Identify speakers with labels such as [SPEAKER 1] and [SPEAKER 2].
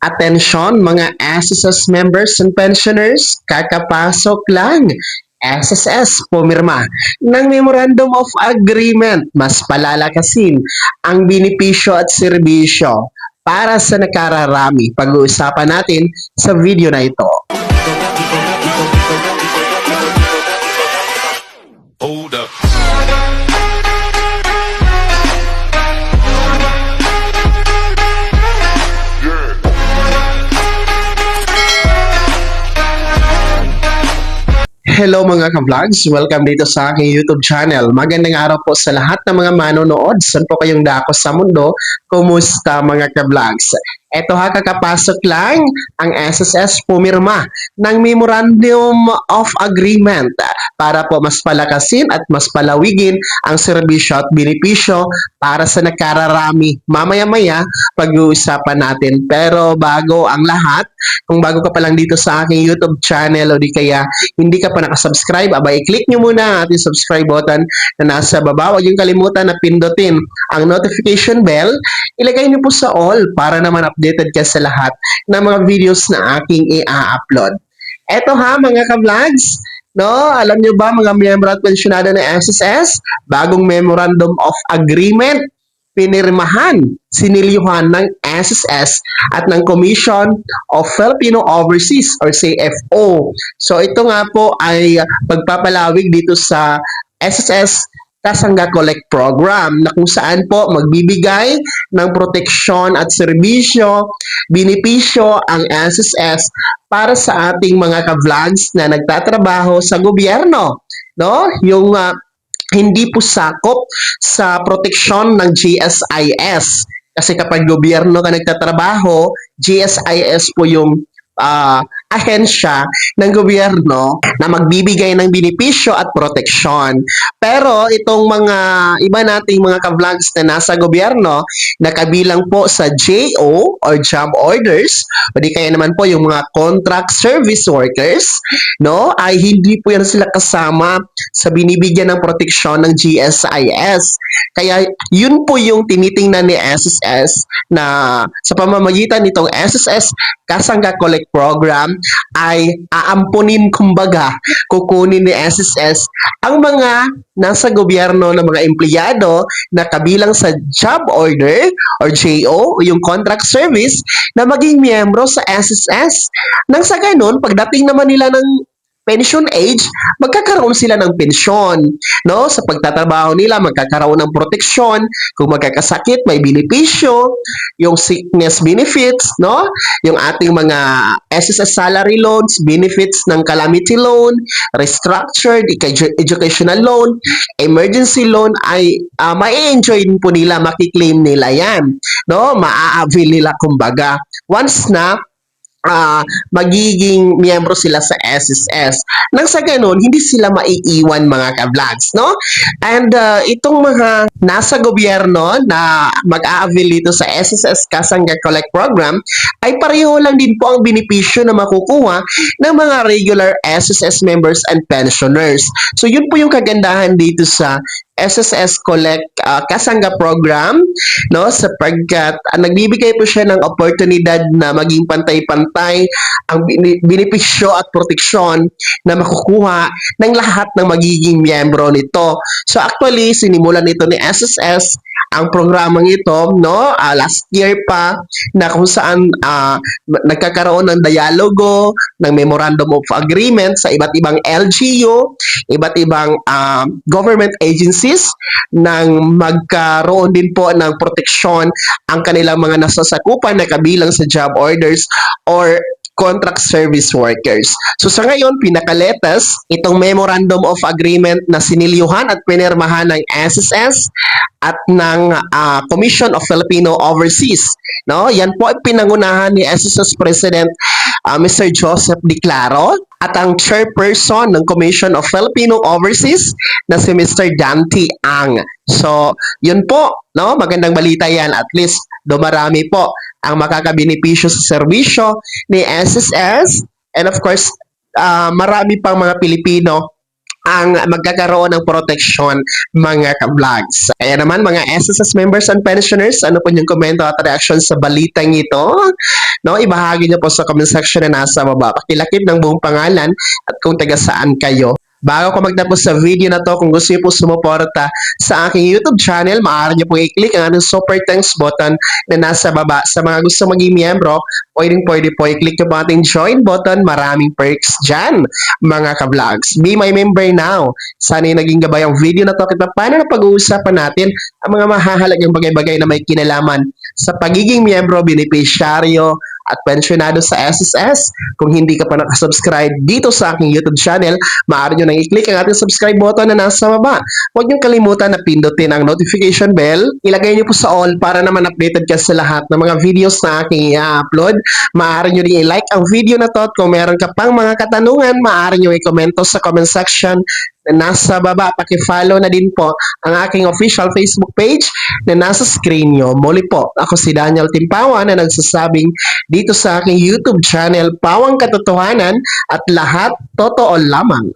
[SPEAKER 1] Atensyon mga SSS members and pensioners, kakapasok lang. SSS pumirma ng Memorandum of Agreement mas palalakasin ang benepisyo at serbisyo para sa nakararami. Pag-uusapan natin sa video na ito.
[SPEAKER 2] Hold up.
[SPEAKER 1] Hello mga ka-vlogs! Welcome dito sa aking YouTube channel. Magandang araw po sa lahat ng mga manonood. Saan po kayong dako sa mundo? Kumusta mga ka-vlogs? Eto ha, kakapasok lang ang SSS pumirma ng Memorandum of Agreement para po mas palakasin at mas palawigin ang serbisyo at benepisyo para sa nakararami. Mamaya-maya pag-uusapan natin. Pero bago ang lahat, kung bago ka pa lang dito sa aking YouTube channel o di kaya hindi ka pa nakasubscribe, abay i-click nyo muna ang ating subscribe button na nasa baba. Huwag yung kalimutan na pindutin ang notification bell. Ilagay nyo po sa all para naman updated ka sa lahat ng mga videos na aking i-upload. Eto ha mga ka-vlogs, no? Alam nyo ba mga miyembro at pensyonado ng SSS, bagong Memorandum of Agreement pinirmahan, sinilyuhan ng SSS at ng Commission of Filipino Overseas or CFO. So ito nga po ay pagpapalawig dito sa SSS Kasangga Collect Program na kung saan po magbibigay ng proteksyon at serbisyo, benepisyo ang SSS para sa ating mga ka-vlogs na nagtatrabaho sa gobyerno. No? Yung hindi po sakop sa proteksyon ng GSIS. Kasi kapag gobyerno ka nagtatrabaho, GSIS po yung ahensya ng gobyerno na magbibigay ng benepisyo at proteksyon. Pero itong mga iba nating mga ka-vlogs na nasa gobyerno na kabilang po sa JO or job orders o di kaya naman po yung mga contract service workers, no, ay hindi po yan sila kasama sa binibigyan ng proteksyon ng GSIS. Kaya yun po yung tinitingnan ni SSS na sa pamamagitan nitong SSS Kasangga Collect Program ay aampunin kumbaga, kukunin ni SSS ang mga nasa gobyerno ng mga empleyado na kabilang sa job order or JO o yung contract service na maging miyembro sa SSS. Nang sa ganun, pagdating naman nila ng pension age, magkakaroon sila ng pensyon, no? Sa pagtatrabaho nila, magkakaroon ng proteksyon. Kung magkakasakit, may benepisyo, yung sickness benefits, no? Yung ating mga SSS salary loans, benefits ng calamity loan, restructured educational loan, emergency loan ay ma-enjoy din po nila, makiklaim nila yan, no? Maa-avail nila kumbaga. Once na magiging miyembro sila sa SSS. Nang sa ganun, hindi sila maiiwan mga ka-vlogs, no? And itong mga nasa gobyerno na mag-a-avail dito sa SSS Kasangga Collect Program ay pareho lang din po ang benepisyo na makukuha ng mga regular SSS members and pensioners. So yun po yung kagandahan dito sa SSS Collect Kasangga Program, no, sapagkat nagbibigay po siya ng oportunidad na maging pantay-pantay ang benepisyo at proteksyon na makukuha ng lahat ng magiging miyembro nito. So actually, sinimulan nito ni SSS ang programang ito, no, last year pa, na kung saan nagkakaroon ng dialogo, ng Memorandum of Agreement sa iba't ibang LGU, iba't ibang government agencies, nang magkaroon din po ng proteksyon ang kanilang mga nasasakupan na kabilang sa job orders or contract service workers. So sa ngayon, pinakaletas itong Memorandum of Agreement na sinilyuhan at pinirmahan ng SSS at ng Commission of Filipino Overseas. No? Yan po ay pinangunahan ni SSS President Mr. Joseph Di Claro at ang chairperson ng Commission of Filipino Overseas na si Mr. Dante Ang. So, yun po, no? Magandang balita yan. At least, dumarami po ang makakabenepisyo sa serbisyo ni SSS. And of course, marami pang mga Pilipino ang magkakaroon ng proteksyon mga ka-vlogs. Kaya naman mga SSS members and pensioners, ano po yung komento at reaction sa balitang ito? No, ibahagi niyo po sa comment section na nasa baba. Pakilakip ng buong pangalan at kung taga saan kayo. Bago ko magtapos sa video na to, kung gusto niyo po sumuporta sa aking YouTube channel, maaari niyo po i-click ang ating super thanks button na nasa baba. Sa mga gusto maging miyembro, pwede po i-click yung ating join button. Maraming perks dyan, mga ka-vlogs. Be my member now. Sana yung naging gabay ang video na to kita paano na pag-uusapan natin ang mga mahahalagang bagay-bagay na may kinalaman sa pagiging miyembro, benepisyaryo, at pensyonado sa SSS. Kung hindi ka pa nakasubscribe dito sa aking YouTube channel, maaari nyo nang i-click ang ating subscribe button na nasa baba. Huwag nyo kalimutan na pindutin ang notification bell. Ilagay nyo po sa all para naman updated ka sa lahat ng mga videos na aking i-upload. Maaari nyo rin i-like ang video na to at kung meron ka pang mga katanungan, maaari nyo i-komento sa comment section na nasa baba. Paki-follow na din po ang aking official Facebook page na nasa screen nyo. Muli po, ako si Daniel Timpawan na nagsasabing dito sa aking YouTube channel, Pawang Katotohanan at lahat totoo lamang.